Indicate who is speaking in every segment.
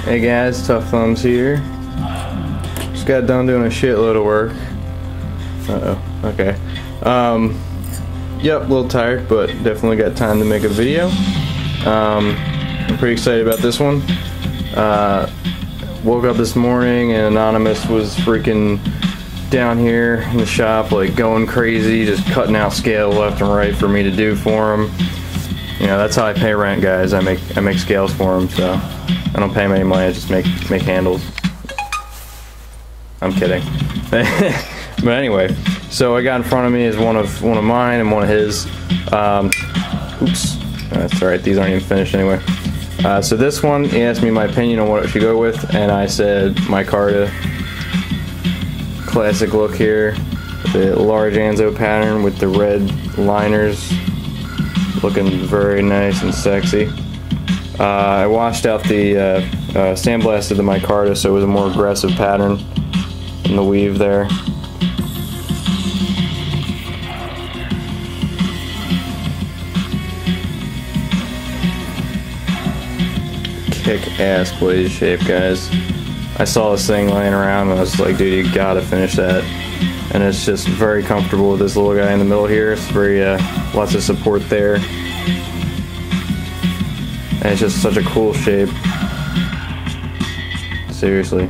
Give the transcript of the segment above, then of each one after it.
Speaker 1: Hey guys, Tough Thumbs here. Just got done doing a shitload of work. Okay. Yep, a little tired, but definitely got time to make a video. I'm pretty excited about this one. Woke up this morning and Anonymous was freaking down here in the shop, like going crazy, just cutting out scale left and right for me to do for him. You know, that's how I pay rent, guys. I make scales for him, so I don't pay him any money. I just make handles. I'm kidding. But anyway, so I got in front of me is one of mine and one of his. Oops, that's all right. These aren't even finished anyway. So this one, he asked me my opinion on what I should go with, and I said micarta. Classic look here, the large Anzo pattern with the red liners, looking very nice and sexy. I washed out the sandblasted the micarta, so it was a more aggressive pattern in the weave there. Kick-ass blaze shape, guys. I saw this thing laying around and I was like, dude, you gotta finish that. And it's just very comfortable with this little guy in the middle here. It's very, lots of support there. And it's just such a cool shape. Seriously.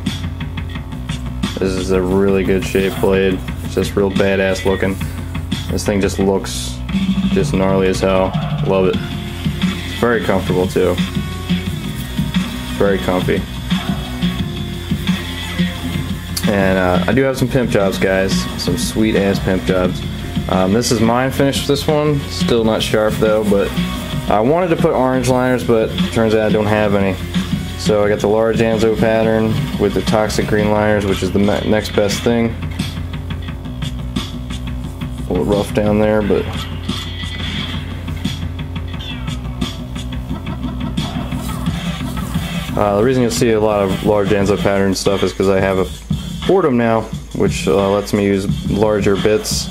Speaker 1: This is a really good shaped blade. It's just real badass looking. This thing just looks just gnarly as hell. Love it. It's very comfortable too. Very comfy. And I do have some pimp jobs, guys. Some sweet ass pimp jobs. This is mine finished, this one. Still not sharp though, but I wanted to put orange liners, but turns out I don't have any. So I got the large Anzo pattern with the toxic green liners, which is the next best thing. A little rough down there, but the reason you'll see a lot of large Anzo pattern stuff is because I have a Fordham now, which lets me use larger bits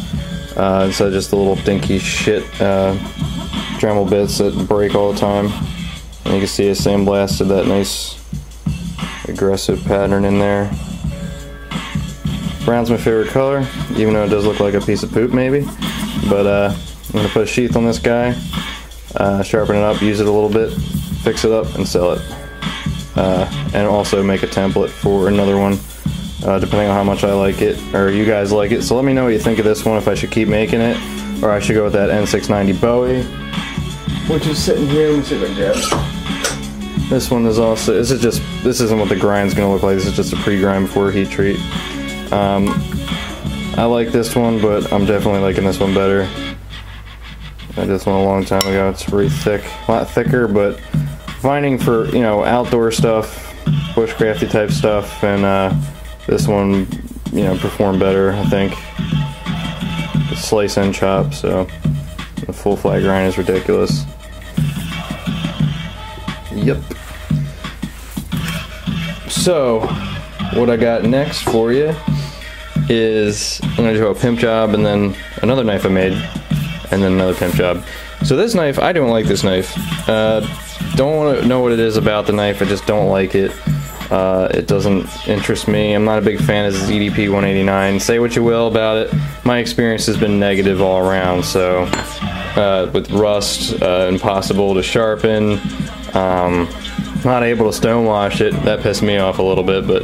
Speaker 1: instead of just the little dinky shit Dremel bits that break all the time. And you can see I sandblasted that nice aggressive pattern in there. Brown's my favorite color, even though it does look like a piece of poop maybe. But I'm going to put a sheath on this guy, sharpen it up, use it a little bit, fix it up, and sell it. And also make a template for another one, depending on how much I like it, or you guys like it. So let me know what you think of this one, if I should keep making it, or I should go with that N690 Bowie, which is sitting here. Let me see if I can grab it. This one is also, this isn't what the grind's going to look like, this is just a pre-grind before heat treat. I like this one, but I'm definitely liking this one better. I did this one a long time ago. It's pretty thick, a lot thicker, but finding for, you know, outdoor stuff, bushcrafty type stuff, and this one, you know, performed better, I think. The slice and chop, so the full flat grind is ridiculous. Yep. So what I got next for you is I'm gonna do a pimp job and then another knife I made and then another pimp job. So this knife, I don't like this knife. Don't want to know what it is about the knife, I just don't like it. It doesn't interest me. I'm not a big fan of the ZDP 189. Say what you will about it, my experience has been negative all around. So with rust, impossible to sharpen, not able to stonewash it. That pissed me off a little bit, but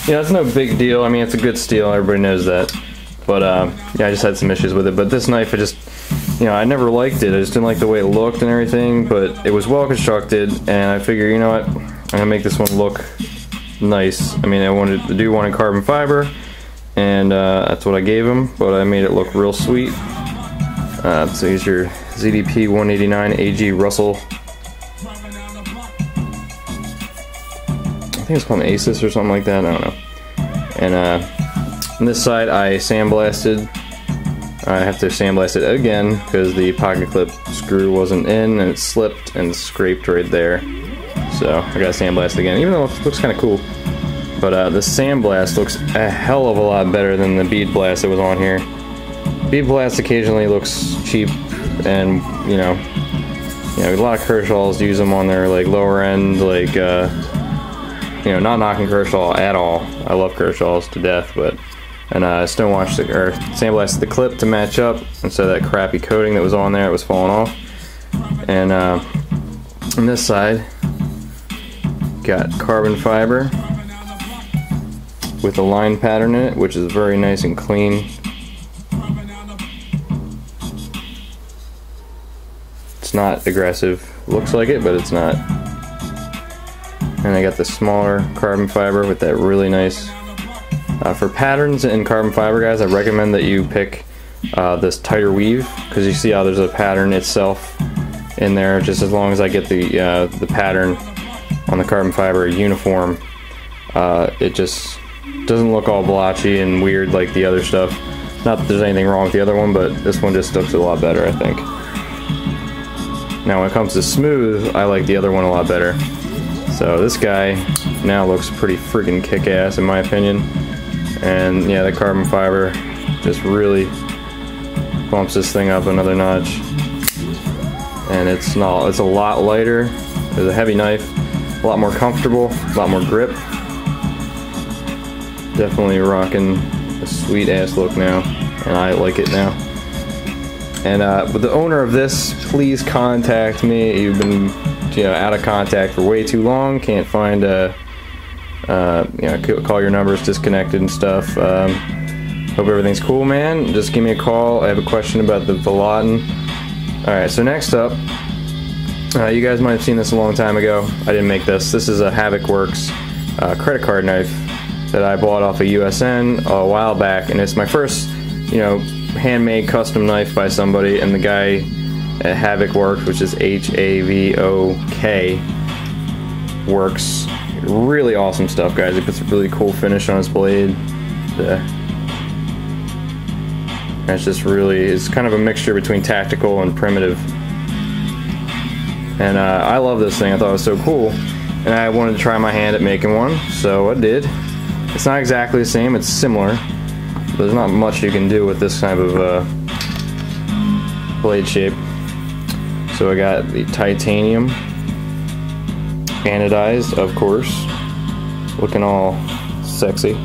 Speaker 1: you know, it's no big deal. I mean, it's a good steel, everybody knows that. But yeah, I just had some issues with it. But this knife, you know, I never liked it. I just didn't like the way it looked and everything, but it was well constructed, and I figured, you know what, I'm gonna make this one look nice. I mean, I wanted carbon fiber, and that's what I gave him, but I made it look real sweet. So here's your ZDP 189 A.G Russel. I think it's called an Asus or something like that, I don't know. And on this side I sandblasted. I have to sandblast it again because the pocket clip screw wasn't in and it slipped and scraped right there. So I gotta sandblast again, even though it looks kind of cool. But the sandblast looks a hell of a lot better than the bead blast that was on here. Bead blast occasionally looks cheap, and you know, a lot of Kershaws use them on their like lower end, like you know, not knocking Kershaw at all. I love Kershaw's to death, but and stonewashed or sandblasted the clip to match up instead of that crappy coating that was on there. It was falling off. And on this side, got carbon fiber with a line pattern in it, which is very nice and clean. It's not aggressive. Looks like it, but it's not. And I got the smaller carbon fiber with that really nice. For patterns in carbon fiber, guys, I recommend that you pick this tighter weave, because you see how there's a pattern itself in there. Just as long as I get the pattern on the carbon fiber uniform, it just doesn't look all blotchy and weird like the other stuff. Not that there's anything wrong with the other one, but this one just looks a lot better, I think. Now when it comes to smooth, I like the other one a lot better. So this guy now looks pretty freaking kick-ass in my opinion. And yeah, the carbon fiber just really bumps this thing up another notch. And it's a lot lighter. It's a heavy knife, a lot more comfortable, a lot more grip. Definitely rocking a sweet ass look now, and I like it now. And with the owner of this, please contact me. You've been, you know, out of contact for way too long. Can't find you know, call your numbers disconnected and stuff. Hope everything's cool, man. Just give me a call. I have a question about the Velotin. Alright, so next up, you guys might have seen this a long time ago. I didn't make this. This is a Havockworks credit card knife that I bought off of USN a while back, and it's my first, you know, handmade custom knife by somebody. And the guy at Havockworks, which is H-A-V-O-K, works. Really awesome stuff, guys. He puts a really cool finish on his blade. It's just really, it's kind of a mixture between tactical and primitive. And I love this thing. I thought it was so cool, and I wanted to try my hand at making one, so I did. It's not exactly the same, it's similar. There's not much you can do with this type of blade shape. So I got the titanium, anodized, of course, looking all sexy.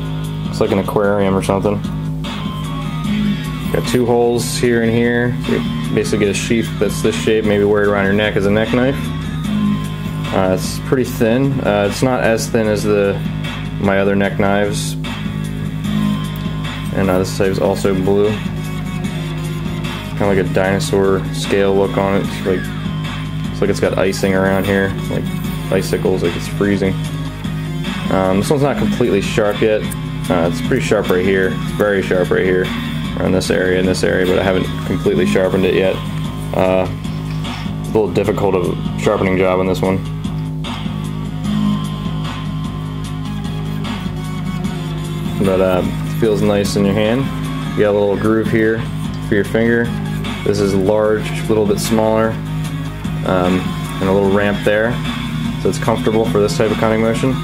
Speaker 1: It's like an aquarium or something. Got two holes here and here. You basically get a sheath that's this shape, maybe wear it around your neck as a neck knife. It's pretty thin. It's not as thin as my other neck knives. And this side is also blue. Kind of like a dinosaur scale look on it. It's like it's got icing around here, like icicles, like it's freezing. This one's not completely sharp yet. It's pretty sharp right here. It's very sharp right here, around this area and this area, but I haven't completely sharpened it yet. A little difficult of a sharpening job on this one. But it feels nice in your hand. You got a little groove here for your finger. This is large, a little bit smaller, and a little ramp there, so it's comfortable for this type of cutting motion.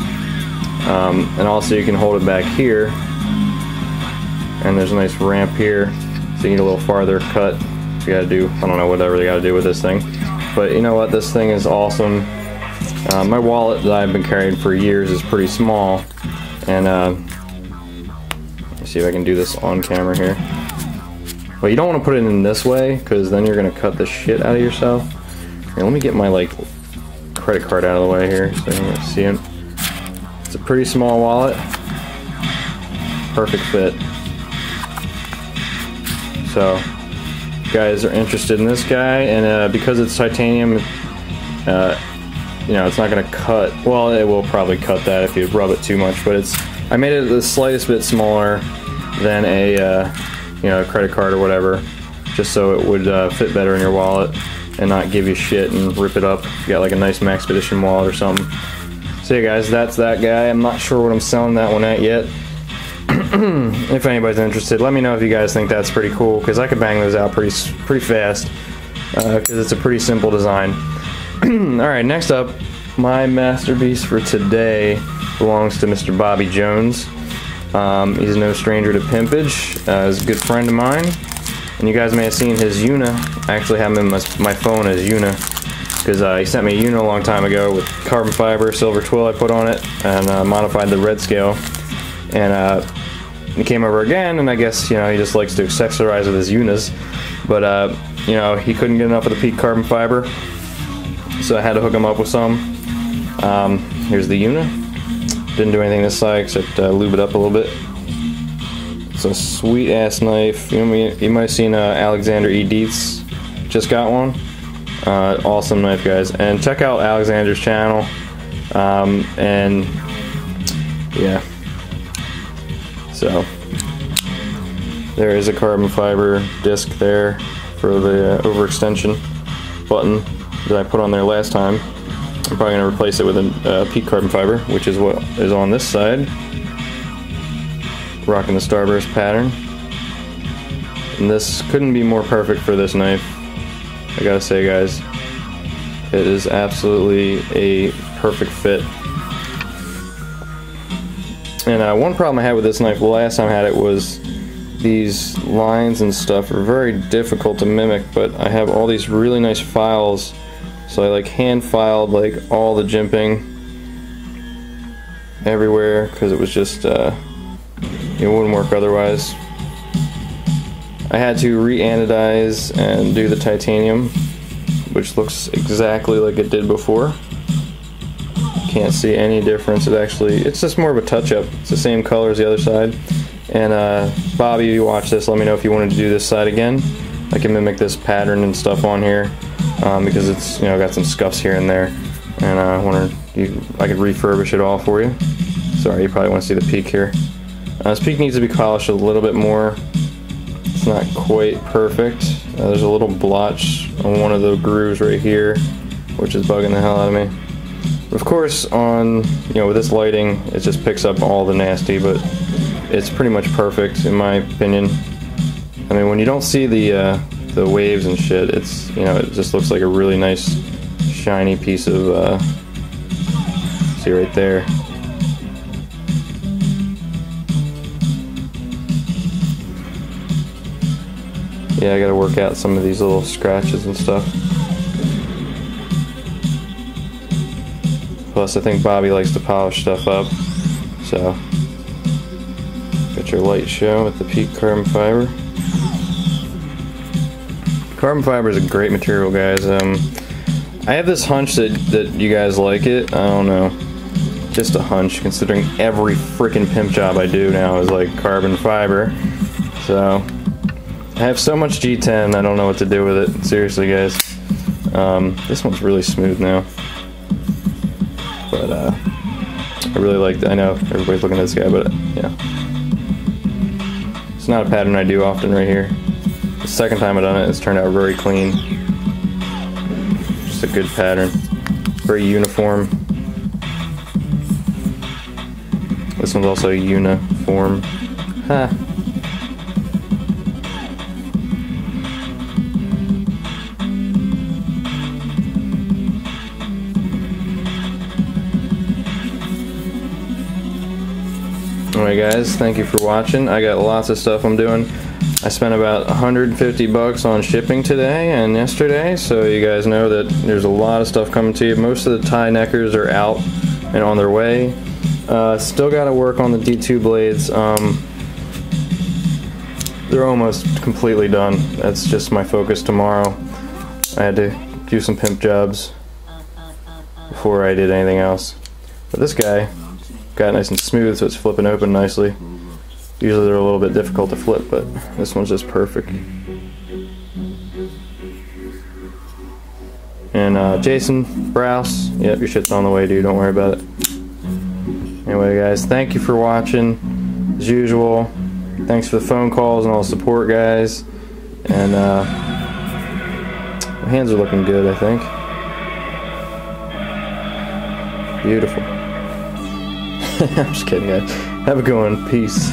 Speaker 1: And also you can hold it back here, and there's a nice ramp here, so you need a little farther cut. You gotta do, I don't know, whatever you gotta do with this thing. But you know what, this thing is awesome. My wallet that I've been carrying for years is pretty small, and let's see if I can do this on camera here. But you don't want to put it in this way, because then you're gonna cut the shit out of yourself. Here, let me get my credit card out of the way here so you can see it. It's a pretty small wallet, perfect fit. So, if you guys are interested in this guy, and because it's titanium, you know, it's not gonna cut. Well, it will probably cut that if you rub it too much, but I made it the slightest bit smaller than a you know, a credit card or whatever, just so it would fit better in your wallet and not give you shit and rip it up. You got like a nice Maxpedition wallet or something. So yeah, guys, that's that guy. I'm not sure what I'm selling that one at yet. If anybody's interested, let me know if you guys think that's pretty cool, because I could bang those out pretty fast, because it's a pretty simple design. Alright, next up, my masterpiece for today belongs to Mr. Bobby Jones. He's no stranger to pimpage. He's a good friend of mine, and you guys may have seen his Yuna. I actually have him in my phone as Yuna. because he sent me a Yuna a long time ago with carbon fiber, silver twill I put on it, and modified the red scale. And he came over again, and I guess, you know, he just likes to accessorize with his Yunas. But, you know, he couldn't get enough of the peak carbon fiber, so I had to hook him up with some. Here's the Yuna. Didn't do anything this side except lube it up a little bit. It's a sweet ass knife. You might have seen Alexander E. Dietz just got one. Awesome knife, guys. And check out Alexander's channel. And yeah. So there is a carbon fiber disc there for the overextension button that I put on there last time. I'm probably going to replace it with a peak carbon fiber, which is what is on this side. Rocking the Starburst pattern. And this couldn't be more perfect for this knife. I gotta say, guys, it is absolutely a perfect fit. And one problem I had with this knife the last time I had it was these lines and stuff are very difficult to mimic, but I have all these really nice files, so I like hand filed like all the jimping everywhere because it was just it wouldn't work otherwise. I had to re-anodize and do the titanium, which looks exactly like it did before. Can't see any difference. It's just more of a touch-up. It's the same color as the other side. And Bobby, if you watch this, let me know if you wanted to do this side again. I can mimic this pattern and stuff on here because it's, you know, got some scuffs here and there. And I could refurbish it all for you. Sorry, you probably want to see the peak here. This peak needs to be polished a little bit more. It's not quite perfect. There's a little blotch on one of the grooves right here, which is bugging the hell out of me. Of course, with this lighting, it just picks up all the nasty, but it's pretty much perfect in my opinion. I mean, when you don't see the waves and shit, it's, you know, it just looks like a really nice shiny piece of see right there. Yeah, I gotta work out some of these little scratches and stuff. Plus, I think Bobby likes to polish stuff up. So, got your light show with the peak carbon fiber. Carbon fiber is a great material, guys. I have this hunch that you guys like it. I don't know. Just a hunch, considering every freaking pimp job I do now is like carbon fiber. So, I have so much G10, I don't know what to do with it. Seriously, guys. This one's really smooth now. But, I really like that. I know everybody's looking at this guy, but, yeah. It's not a pattern I do often right here. The second time I've done it, it's turned out very clean. Just a good pattern. Very uniform. This one's also uniform. Ha! Alright guys, thank you for watching. I got lots of stuff I'm doing. I spent about 150 bucks on shipping today and yesterday, so you guys know that there's a lot of stuff coming to you. Most of the tie neckers are out and on their way. Still got to work on the D2 blades. They're almost completely done. That's just my focus tomorrow. I had to do some pimp jobs before I did anything else. But this guy got nice and smooth, so it's flipping open nicely. Usually they're a little bit difficult to flip, but this one's just perfect. And Jason Browse, yep, your shit's on the way, dude, don't worry about it. Anyway guys, thank you for watching, as usual. Thanks for the phone calls and all the support, guys. And my hands are looking good, I think. Beautiful. I'm just kidding, guys. Have a good one. Peace.